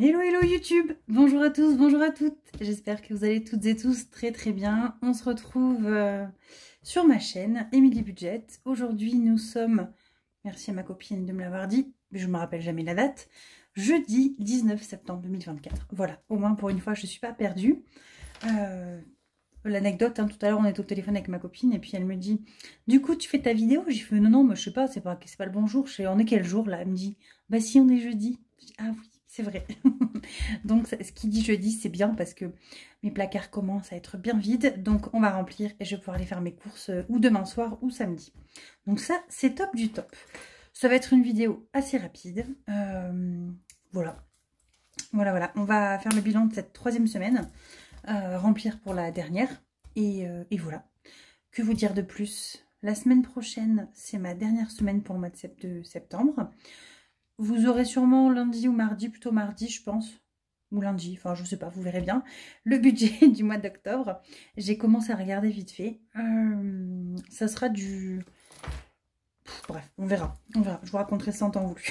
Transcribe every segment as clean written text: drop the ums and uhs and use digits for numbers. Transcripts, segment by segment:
Hello hello YouTube, bonjour à tous, bonjour à toutes, j'espère que vous allez toutes et tous très très bien. On se retrouve sur ma chaîne Emilie Budget. Aujourd'hui nous sommes, merci à ma copine de me l'avoir dit, mais je ne me rappelle jamais la date, jeudi 19 septembre 2024. Voilà, au moins pour une fois je ne suis pas perdue. L'anecdote, hein, tout à l'heure on était au téléphone avec ma copine et puis elle me dit du coup tu fais ta vidéo? J'ai fait non mais je sais pas, c'est pas le bon jour. Je sais on est quel jour là? Elle me dit bah si on est jeudi. Je dis, ah oui c'est vrai. Donc ce qui dit jeudi c'est bien parce que mes placards commencent à être bien vides, donc on va remplir et je vais pouvoir aller faire mes courses ou demain soir ou samedi. Donc ça c'est top du top. Ça va être une vidéo assez rapide. Voilà, on va faire le bilan de cette 3e semaine. Remplir pour la dernière et voilà. Que vous dire de plus? La semaine prochaine c'est ma dernière semaine pour le mois de septembre. Vous aurez sûrement lundi ou mardi, plutôt mardi je pense, ou lundi, enfin je sais pas, vous verrez bien, le budget du mois d'octobre. J'ai commencé à regarder vite fait. Ça sera du... bref, on verra, je vous raconterai ça en temps voulu.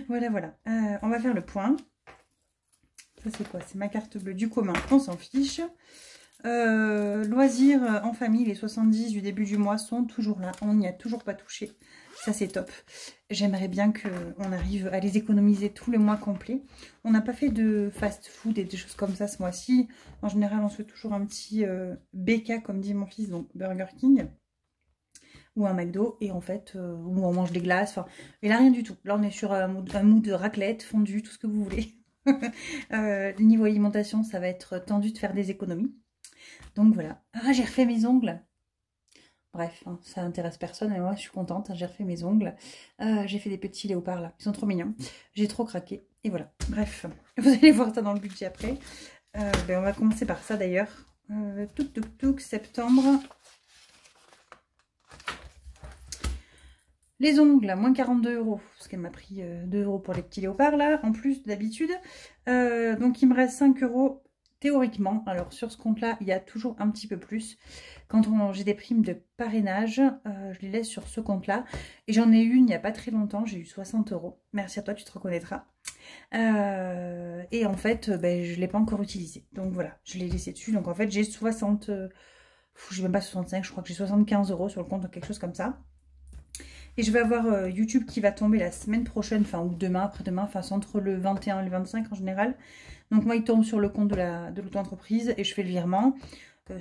voilà, on va faire le point. Ça c'est quoi? C'est ma carte bleue du commun, on s'en fiche. Loisirs en famille, les 70 du début du mois sont toujours là, on n'y a toujours pas touché. Ça c'est top. J'aimerais bien qu'on arrive à les économiser tout le mois complet. On n'a pas fait de fast food et des choses comme ça ce mois-ci. En général on se fait toujours un petit BK comme dit mon fils, donc Burger King. Ou un McDo, et en fait, où on mange des glaces, enfin, et là rien du tout. Là on est sur un mood de raclette, fondue, tout ce que vous voulez. Niveau alimentation, ça va être tendu de faire des économies. Donc voilà. Ah, j'ai refait mes ongles. Bref, hein, ça intéresse personne, mais moi je suis contente. J'ai refait mes ongles. J'ai fait des petits léopards là. Ils sont trop mignons. J'ai trop craqué. Et voilà. Bref, vous allez voir ça dans le budget après. On va commencer par ça d'ailleurs. Touk, septembre. Les ongles, moins 42 €, parce qu'elle m'a pris 2 € pour les petits léopards là, en plus d'habitude. Donc il me reste 5 € théoriquement. Alors sur ce compte-là, il y a toujours un petit peu plus. Quand j'ai des primes de parrainage, je les laisse sur ce compte-là. Et j'en ai eu il n'y a pas très longtemps, j'ai eu 60 €. Merci à toi, tu te reconnaîtras. Et en fait, je ne l'ai pas encore utilisé. Donc voilà, je l'ai laissé dessus. Donc en fait, j'ai 60... j'ai même pas 65, je crois que j'ai 75 € sur le compte, quelque chose comme ça. Et je vais avoir YouTube qui va tomber la semaine prochaine, enfin ou demain, après-demain, enfin c'est entre le 21 et le 25 en général. Donc moi il tombe sur le compte de l'auto-entreprise et je fais le virement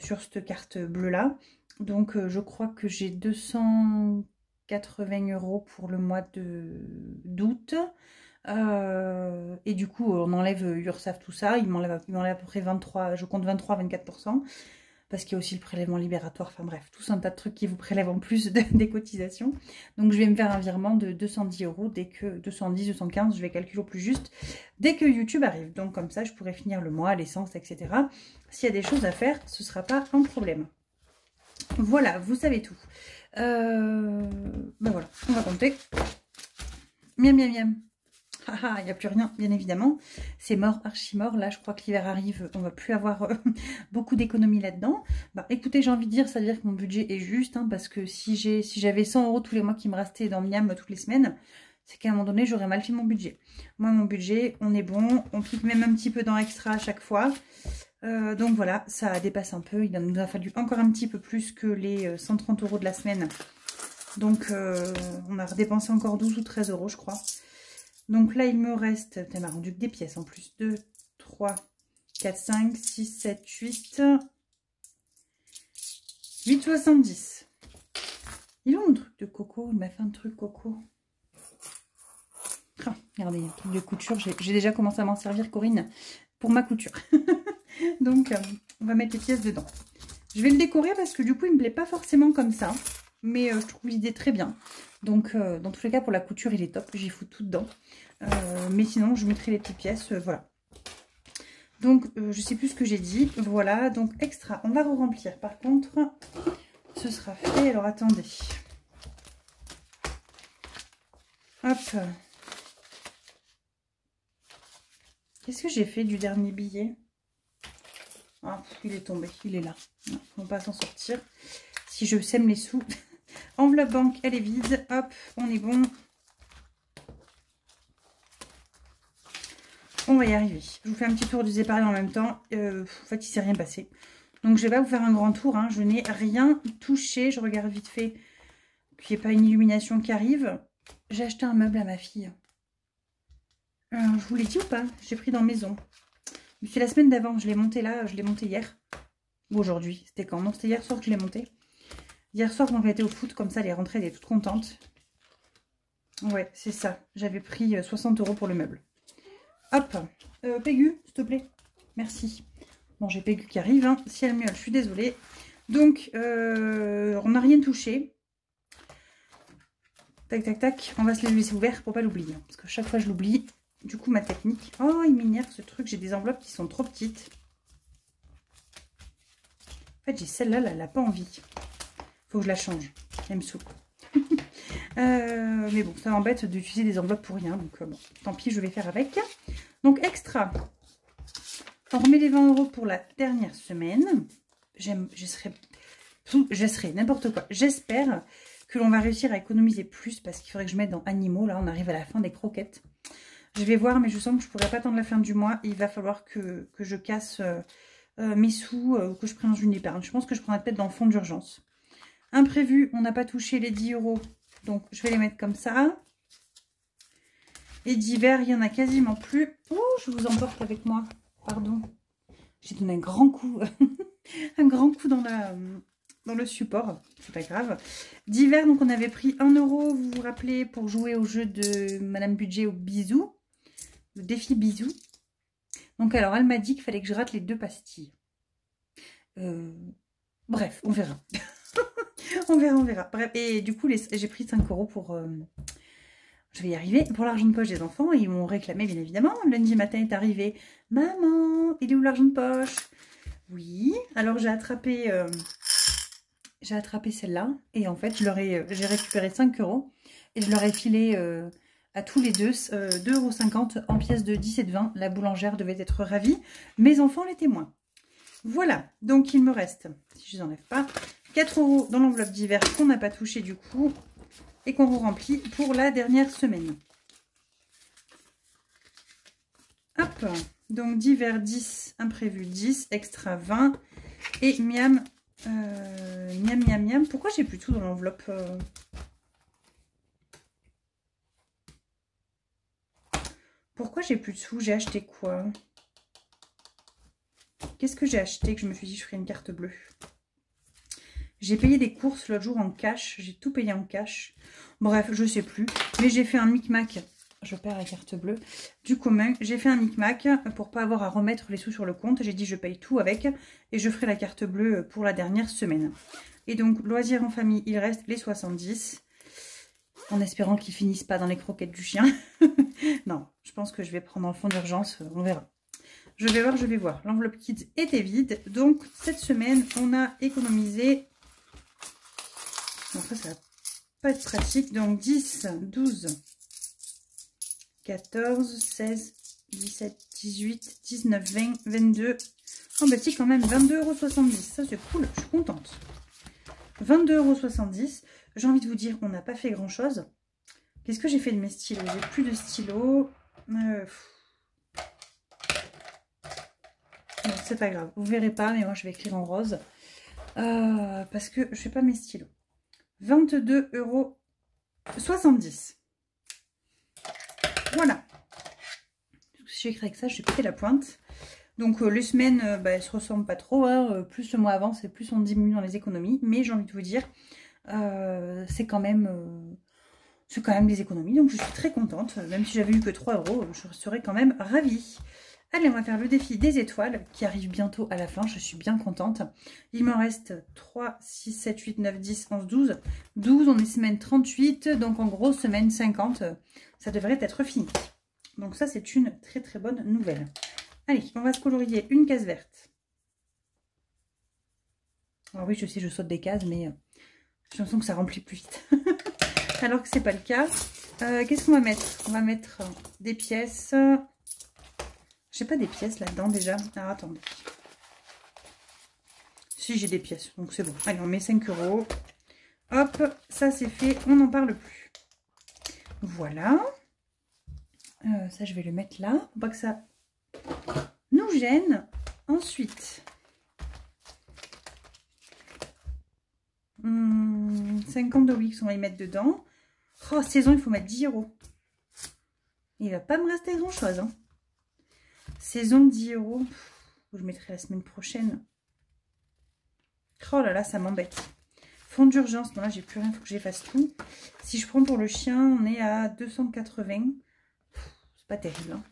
sur cette carte bleue là. Donc je crois que j'ai 280 € pour le mois d'août. Et du coup on enlève URSSAF tout ça, il m'enlève à peu près 23, je compte 23-24%. Parce qu'il y a aussi le prélèvement libératoire, enfin bref, tout un tas de trucs qui vous prélèvent en plus des cotisations. Donc je vais me faire un virement de 210 € dès que 210, 215, je vais calculer au plus juste, dès que YouTube arrive. Donc comme ça, je pourrai finir le mois, l'essence, etc. S'il y a des choses à faire, ce ne sera pas un problème. Voilà, vous savez tout. Voilà, on va compter. Miam. Il n'y a plus rien, bien évidemment. C'est mort, archi mort. Là, je crois que l'hiver arrive. On va plus avoir beaucoup d'économies là-dedans. Écoutez, j'ai envie de dire, ça veut dire que mon budget est juste. Hein, parce que si j'avais 100 € tous les mois qui me restaient dans Miam toutes les semaines, c'est qu'à un moment donné, j'aurais mal fait mon budget. Moi, mon budget, on est bon. On clique même un petit peu dans extra à chaque fois. Donc voilà, ça dépasse un peu. Il nous a fallu encore un petit peu plus que les 130 € de la semaine. Donc, on a redépensé encore 12 ou 13 € je crois. Donc là, il me reste, tu m'as rendu que des pièces en plus, 2, 3, 4, 5, 6, 7, 8, 8,70. Il est où mon truc de coco? Il m'a fait un truc coco. Ah, regardez, un truc de couture, j'ai déjà commencé à m'en servir, Corinne, pour ma couture. Donc, on va mettre les pièces dedans. Je vais le décorer parce que du coup, il ne me plaît pas forcément comme ça. Mais je trouve l'idée très bien. Donc, dans tous les cas, pour la couture, il est top. J'y fous tout dedans. Mais sinon, je mettrai les petites pièces. Voilà. Donc, je sais plus ce que j'ai dit. Voilà. Donc, extra. On va re-remplir. Par contre, ce sera fait. Alors, attendez. Hop. Qu'est-ce que j'ai fait du dernier billet? Ah, il est tombé. Il est là. Non, on va pas s'en sortir. Si je sème les sous... Enveloppe banque, elle est vide. Hop, on est bon. On va y arriver. Je vous fais un petit tour des épargnes en même temps. En fait, il ne s'est rien passé. Donc, je vais pas vous faire un grand tour. Hein. Je n'ai rien touché. Je regarde vite fait qu'il n'y ait pas une illumination qui arrive. J'ai acheté un meuble à ma fille. Je vous l'ai dit ou pas? J'ai pris dans maison. C'est la semaine d'avant. Je l'ai monté là. Je l'ai monté hier. Ou aujourd'hui. C'était quand? Non, c'était hier soir que je l'ai monté. Hier soir, quand elle était au foot, comme ça, elle est rentrée. Elle est toute contente. Ouais, c'est ça. J'avais pris 60 € pour le meuble. Hop. Pégu, s'il te plaît. Merci. Bon, j'ai Pégu qui arrive. Hein. Si elle miaule, je suis désolée. Donc, on n'a rien touché. Tac, tac, tac. On va se les laisser ouverts pour pas l'oublier. Parce que chaque fois, je l'oublie. Du coup, ma technique... Oh, il m'énerve ce truc. J'ai des enveloppes qui sont trop petites. En fait, j'ai celle-là, elle n'a pas envie. Faut que je la change. Elle me saoule. Mais bon, ça m'embête d'utiliser des enveloppes pour rien. Donc, bon, tant pis, je vais faire avec. Donc, extra. On remet les 20 € pour la dernière semaine. Je serai n'importe quoi. J'espère que l'on va réussir à économiser plus parce qu'il faudrait que je mette dans animaux. Là, on arrive à la fin des croquettes. Je vais voir, mais je sens que je ne pourrai pas attendre la fin du mois. Il va falloir que je casse mes sous, que je prenne dans une épargne. Je pense que je prendrai peut-être dans le fonds d'urgence. Imprévu, on n'a pas touché les 10 €. Donc, je vais les mettre comme ça. Et divers, il n'y en a quasiment plus. Oh, je vous emporte avec moi. Pardon. J'ai donné un grand coup. Un grand coup dans le support. C'est pas grave. Divers, donc on avait pris 1 €, vous vous rappelez, pour jouer au jeu de Madame Budget au bisou. Le défi bisou. Donc, alors, elle m'a dit qu'il fallait que je rate les 2 pastilles. Bref, on verra. On verra. Bref, et du coup, j'ai pris 5 € pour... je vais y arriver. Pour l'argent de poche des enfants, ils m'ont réclamé, bien évidemment. Lundi matin est arrivé. Maman, il est où l'argent de poche? Oui. Alors, j'ai attrapé celle-là. Et en fait, j'ai récupéré 5 €. Et je leur ai filé à tous les deux 2,50 € en pièces de 10 et de 20. La boulangère devait être ravie. Mes enfants l'étaient moins. Voilà. Donc, il me reste, si je ne les enlève pas, 4 € dans l'enveloppe d'hiver qu'on n'a pas touché du coup. Et qu'on vous remplit pour la dernière semaine. Hop. Donc, d'hiver 10, imprévu 10, extra 20. Et miam, miam. Pourquoi j'ai plus tout dans l'enveloppe Pourquoi j'ai plus de sous? J'ai acheté quoi? Qu'est-ce que j'ai acheté que je me suis dit je ferais une carte bleue? J'ai payé des courses l'autre jour en cash. J'ai tout payé en cash. Bref, je sais plus. Mais j'ai fait un micmac. Je perds la carte bleue. Du commun, j'ai fait un micmac pour pas avoir à remettre les sous sur le compte. J'ai dit je paye tout avec. Et je ferai la carte bleue pour la dernière semaine. Et donc, loisirs en famille, il reste les 70. En espérant qu'ils finissent pas dans les croquettes du chien. Non, je pense que je vais prendre en fonds d'urgence. On verra. Je vais voir. L'enveloppe kids était vide. Donc, cette semaine, on a économisé... Donc ça va pas être pratique. Donc 10, 12, 14, 16, 17, 18, 19, 20, 22. Oh bah si, quand même 22,70 €. Ça c'est cool, je suis contente. 22,70 €. J'ai envie de vous dire, on n'a pas fait grand chose. Qu'est-ce que j'ai fait de mes stylos? J'ai plus de stylos. Non, c'est pas grave. Vous verrez pas, mais moi je vais écrire en rose. Parce que je fais pas mes stylos. 22,70 €. Voilà. J'ai écrit avec ça, j'ai pété la pointe. Donc les semaines, elles se ressemblent pas trop. Hein. Plus le mois avance et plus on diminue dans les économies. Mais j'ai envie de vous dire, c'est quand même des économies. Donc je suis très contente. Même si j'avais eu que 3 €, je serais quand même ravie. Allez, on va faire le défi des étoiles qui arrive bientôt à la fin. Je suis bien contente. Il m'en reste 3, 6, 7, 8, 9, 10, 11, 12. 12, on est semaine 38. Donc en gros, semaine 50, ça devrait être fini. Donc ça, c'est une très très bonne nouvelle. Allez, on va se colorier une case verte. Alors oui, je sais, je saute des cases, mais j'ai l'impression que ça remplit plus vite. Alors que c'est pas le cas. Qu'est-ce qu'on va mettre? On va mettre des pièces... J'ai pas des pièces là-dedans déjà. Alors attendez. Si j'ai des pièces, donc c'est bon. Allez, on met 5 €. Hop, ça c'est fait. On n'en parle plus. Voilà. Ça je vais le mettre là. Pour pas que ça nous gêne. Ensuite, 50 de Wix, on va y mettre dedans. Oh, saison, il faut mettre 10 €. Il va pas me rester grand chose. Hein. Saison, 10 €. Je mettrai la semaine prochaine. Oh là là, ça m'embête. Fond d'urgence. Bon, là, j'ai plus rien. Il faut que j'efface tout. Si je prends pour le chien, on est à 280. C'est pas terrible. Hein.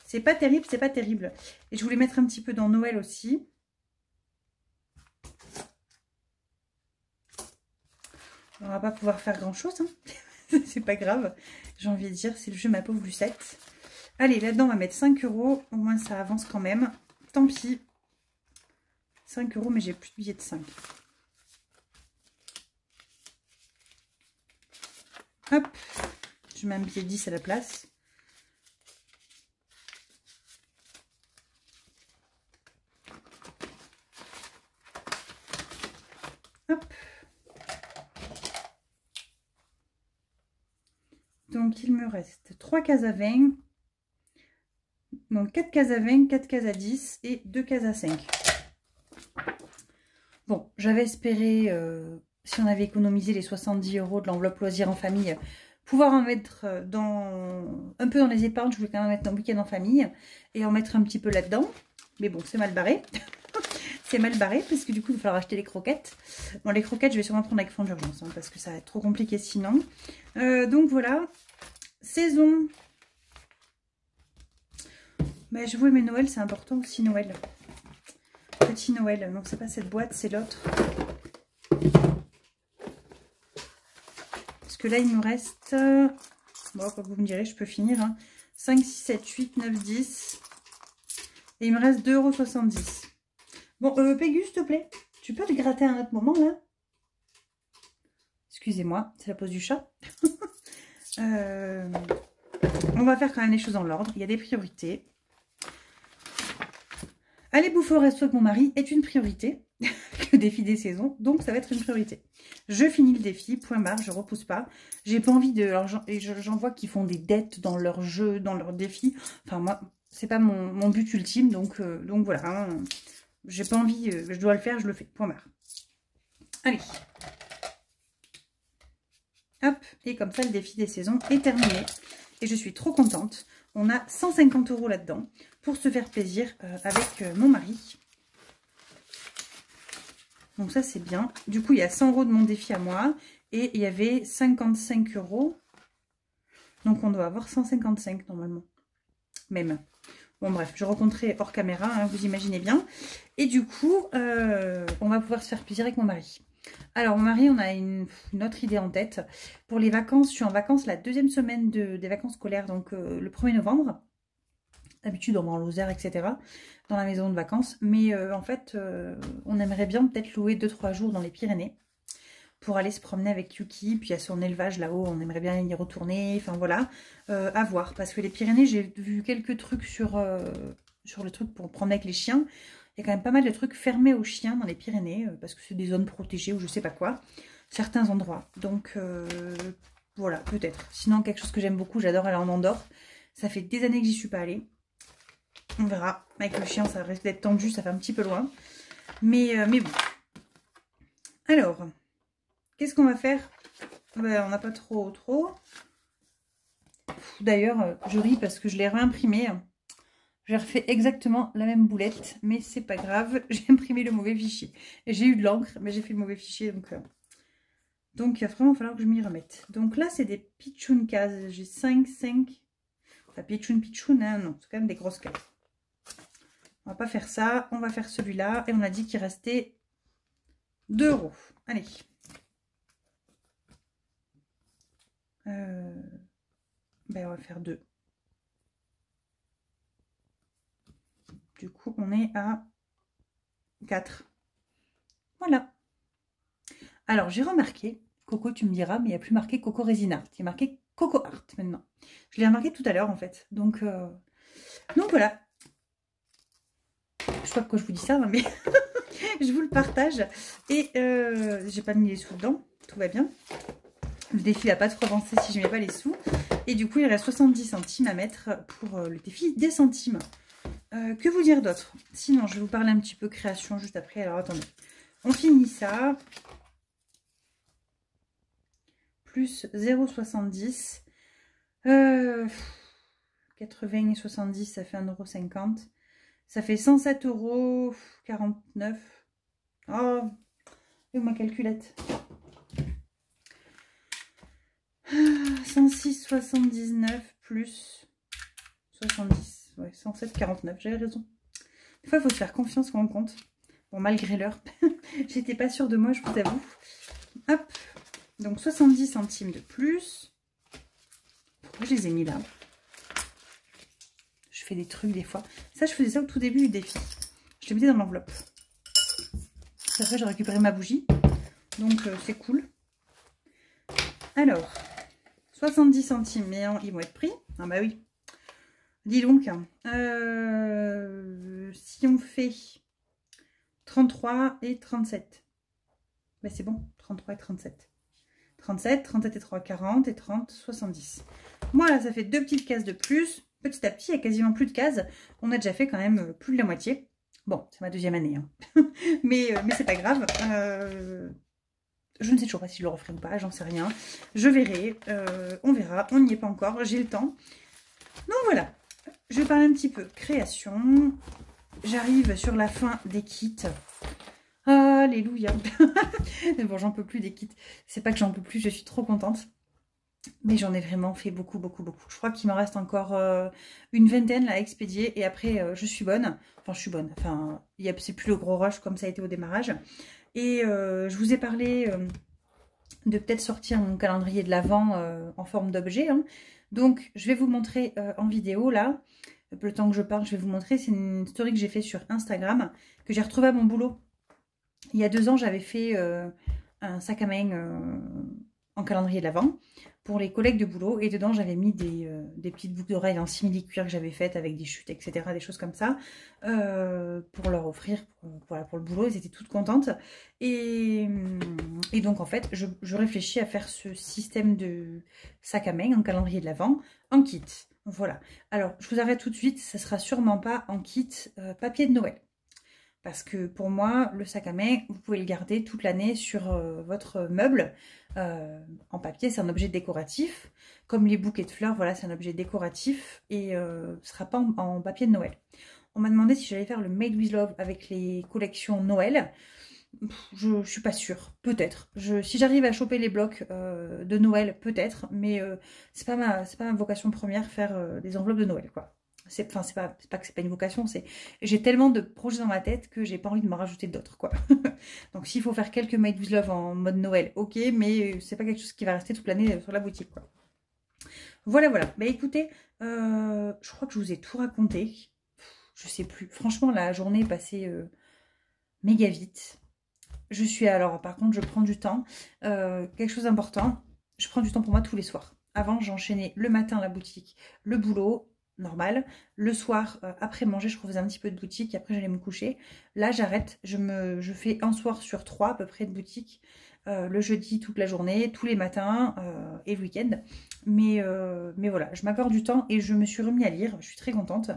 C'est pas terrible, c'est pas terrible. Et je voulais mettre un petit peu dans Noël aussi. On va pas pouvoir faire grand chose. Hein. C'est pas grave. J'ai envie de dire, c'est le jeu ma pauvre Lucette. Allez, là-dedans, on va mettre 5 €. Au moins, ça avance quand même. Tant pis. 5 €, mais j'ai plus de billets de 5. Hop. Je mets un billet de 10 à la place. Hop. Donc, il me reste 3 cases à 20. Donc, 4 cases à 20, 4 cases à 10 et 2 cases à 5. Bon, j'avais espéré, si on avait économisé les 70 € de l'enveloppe loisirs en famille, pouvoir en mettre un peu dans les épargnes. Je voulais quand même mettre un week-end en famille et en mettre un petit peu là-dedans. Mais bon, c'est mal barré. C'est mal barré parce que du coup, il va falloir acheter les croquettes. Bon, les croquettes, je vais sûrement prendre avec fond d'urgence hein, parce que ça va être trop compliqué sinon. Donc voilà. Saison. Mais je vois, mais Noël, c'est important aussi, Noël. Petit Noël. Donc, c'est pas cette boîte, c'est l'autre. Parce que là, il me reste... Bon, comme vous me direz, je peux finir. Hein. 5, 6, 7, 8, 9, 10. Et il me reste 2,70 €. Bon, Pégus, s'il te plaît. Tu peux te gratter à un autre moment, là? Excusez-moi, c'est la pause du chat. On va faire quand même les choses dans l'ordre. Il y a des priorités. Aller bouffer au resto avec mon mari est une priorité. Le défi des saisons. Donc, ça va être une priorité. Je finis le défi, point barre, je repousse pas. J'ai pas envie de... Alors, j'en vois qui font des dettes dans leur jeu, dans leur défi. Enfin, moi, c'est pas mon but ultime. Donc voilà. Hein. J'ai pas envie... je dois le faire, je le fais. Point barre. Allez. Hop. Et comme ça, le défi des saisons est terminé. Et je suis trop contente. On a 150 € là-dedans pour se faire plaisir avec mon mari. Donc ça, c'est bien. Du coup, il y a 100 € de mon défi à moi. Et il y avait 55 €. Donc, on doit avoir 155 normalement. Même. Bon, bref, je recompterai hors caméra, hein, vous imaginez bien. Et du coup, on va pouvoir se faire plaisir avec mon mari. Alors, mon mari, on a une autre idée en tête. Pour les vacances, je suis en vacances la deuxième semaine des vacances scolaires, donc le 1er novembre. D'habitude, on va en Lozère, etc. dans la maison de vacances. Mais en fait, on aimerait bien peut-être louer 2-3 jours dans les Pyrénées pour aller se promener avec Yuki. Puis il y a son élevage là-haut, on aimerait bien y retourner. Enfin voilà, à voir. Parce que les Pyrénées, j'ai vu quelques trucs sur le truc pour promener avec les chiens. Il y a quand même pas mal de trucs fermés aux chiens dans les Pyrénées, parce que c'est des zones protégées ou je sais pas quoi, certains endroits. Donc voilà, peut-être. Sinon, quelque chose que j'aime beaucoup, j'adore aller en Andorre. Ça fait des années que j'y suis pas allée. On verra. Avec le chien, ça risque d'être tendu, ça fait un petit peu loin. Mais bon. Alors, qu'est-ce qu'on va faire? Ben, on n'a pas trop. D'ailleurs, je ris parce que je l'ai réimprimé. J'ai refait exactement la même boulette, mais c'est pas grave, j'ai imprimé le mauvais fichier. J'ai eu de l'encre, mais j'ai fait le mauvais fichier, donc il va vraiment falloir que je m'y remette. Donc là, c'est des pitchoun cases, j'ai 5, enfin pitchoun, hein, non, c'est quand même des grosses cases. On va pas faire ça, on va faire celui-là, et on a dit qu'il restait 2 €. Allez. Ben on va faire 2. Du coup, on est à 4. Voilà. Alors, j'ai remarqué, Coco, tu me diras, mais il n'y a plus marqué Coco Resin Art. Il y a marqué Coco Art maintenant. Je l'ai remarqué tout à l'heure, en fait. Donc voilà. Je sais pas pourquoi je vous dis ça, mais je vous le partage. Et j'ai pas mis les sous dedans. Tout va bien. Le défi va pas trop avancer si je mets pas les sous. Et du coup, il reste 70 centimes à mettre pour le défi des centimes. Que vous dire d'autre? Sinon, je vais vous parler un petit peu création juste après. Alors, attendez. On finit ça. Plus 0,70. 80 et 70, ça fait 1,50 €. Ça fait 107,49 €. Oh, et ma calculette. 106,79 plus 70. Ouais, 107,49. J'avais raison. Des fois, il faut se faire confiance quand on compte. Bon, malgré l'heure, j'étais pas sûre de moi, je vous avoue. Hop. Donc, 70 centimes de plus. Pourquoi je les ai mis là? Je fais des trucs des fois. Ça, je faisais ça au tout début du défi. Je les mettais dans l'enveloppe. Après, j'ai récupéré ma bougie. Donc, c'est cool. Alors, 70 centimes, mais ils vont être pris. Ah bah oui. Dis donc, si on fait 33 et 37. Ben c'est bon, 33 et 37. 37, 37 et 3, 40 et 30, 70. Voilà, ça fait 2 petites cases de plus. Petit à petit, il y a quasiment plus de cases. On a déjà fait quand même plus de la moitié. Bon, c'est ma deuxième année, hein. mais c'est pas grave. Je ne sais toujours pas si je le referai ou pas, j'en sais rien. Je verrai, on verra, on n'y est pas encore, j'ai le temps. Donc voilà, je vais parler un petit peu création. J'arrive sur la fin des kits. Alléluia. Bon, j'en peux plus des kits. C'est pas que j'en peux plus, je suis trop contente. Mais j'en ai vraiment fait beaucoup, beaucoup, beaucoup. Je crois qu'il m'en reste encore une vingtaine là, à expédier. Et après, je suis bonne. Enfin, je suis bonne. Enfin, c'est plus le gros rush comme ça a été au démarrage. Et je vous ai parlé de peut-être sortir mon calendrier de l'Avent en forme d'objet. Hein. Donc, je vais vous montrer en vidéo là. Le temps que je parle, je vais vous montrer. C'est une story que j'ai fait sur Instagram, que j'ai retrouvée à mon boulot. Il y a 2 ans, j'avais fait un sac à main en calendrier de l'Avent pour les collègues de boulot. Et dedans, j'avais mis des petites boucles d'oreilles en simili-cuir que j'avais faites avec des chutes, etc. Des choses comme ça pour leur offrir voilà, pour le boulot. Elles étaient toutes contentes. Et donc, en fait, je réfléchis à faire ce système de sac à main en calendrier de l'Avent en kit. Voilà. Alors, je vous arrête tout de suite. Ça sera sûrement pas en kit papier de Noël. Parce que pour moi, le sac à main, vous pouvez le garder toute l'année sur votre meuble. En papier, c'est un objet décoratif. Comme les bouquets de fleurs, voilà, c'est un objet décoratif. Et ce ne sera pas en papier de Noël. On m'a demandé si j'allais faire le Made with Love avec les collections Noël. Je ne suis pas sûre. Peut-être. Si j'arrive à choper les blocs de Noël, peut-être. Mais c'est pas ma vocation première, faire des enveloppes de Noël, quoi. C'est pas que c'est pas une vocation, c'est j'ai tellement de projets dans ma tête que j'ai pas envie de m'en rajouter d'autres, quoi. Donc s'il faut faire quelques Made with Love en mode Noël, ok, mais c'est pas quelque chose qui va rester toute l'année sur la boutique, quoi. Voilà, voilà. Bah écoutez, je crois que je vous ai tout raconté. Je sais plus. Franchement, la journée est passée méga vite. Je suis alors, par contre, je prends du temps. Quelque chose d'important, je prends du temps pour moi tous les soirs. Avant, j'enchaînais le matin la boutique, le boulot. Normal. Le soir, après manger, je refaisais un petit peu de boutique et après j'allais me coucher. Là, j'arrête. Je fais un soir sur 3 à peu près de boutique. Le jeudi, toute la journée, tous les matins et le week-end. Mais voilà, je m'accorde du temps et je me suis remis à lire. Je suis très contente.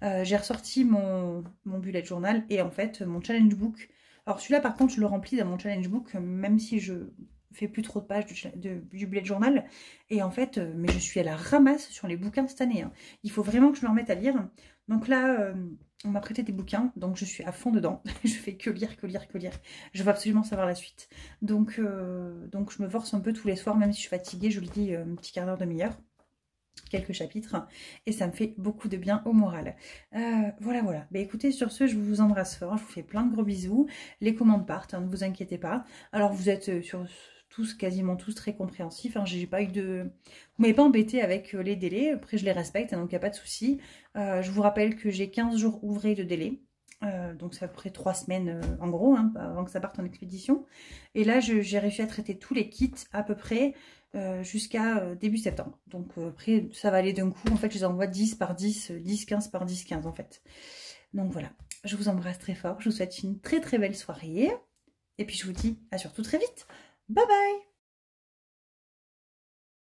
J'ai ressorti mon bullet journal et en fait, mon challenge book. Alors celui-là, par contre, je le remplis dans mon challenge book, même si je fais plus trop de pages du bullet journal. Et en fait, mais je suis à la ramasse sur les bouquins cette année. Hein. Il faut vraiment que je me remette à lire. Donc là, on m'a prêté des bouquins, donc je suis à fond dedans. Je fais que lire, que lire, que lire. Je veux absolument savoir la suite. Donc je me force un peu tous les soirs, même si je suis fatiguée, je lis un petit quart d'heure, demi-heure. Quelques chapitres et ça me fait beaucoup de bien au moral. Voilà, voilà. Bah, écoutez, sur ce, je vous embrasse fort. Je vous fais plein de gros bisous. Les commandes partent, hein, ne vous inquiétez pas. Alors, vous êtes sur tous, quasiment tous très compréhensifs. Hein. J'ai pas eu de... Vous m'avez pas embêté avec les délais. Après, je les respecte, hein, donc il n'y a pas de souci. Je vous rappelle que j'ai 15 jours ouvrés de délai. Donc c'est à peu près 3 semaines en gros, hein, avant que ça parte en expédition. Et là, j'ai réussi à traiter tous les kits à peu près jusqu'à début septembre. Donc après, ça va aller d'un coup. En fait, je les envoie 10 par 10, 10, 15 par 10, 15 en fait. Donc voilà, je vous embrasse très fort. Je vous souhaite une très très belle soirée. Et puis je vous dis à surtout très vite. Bye bye!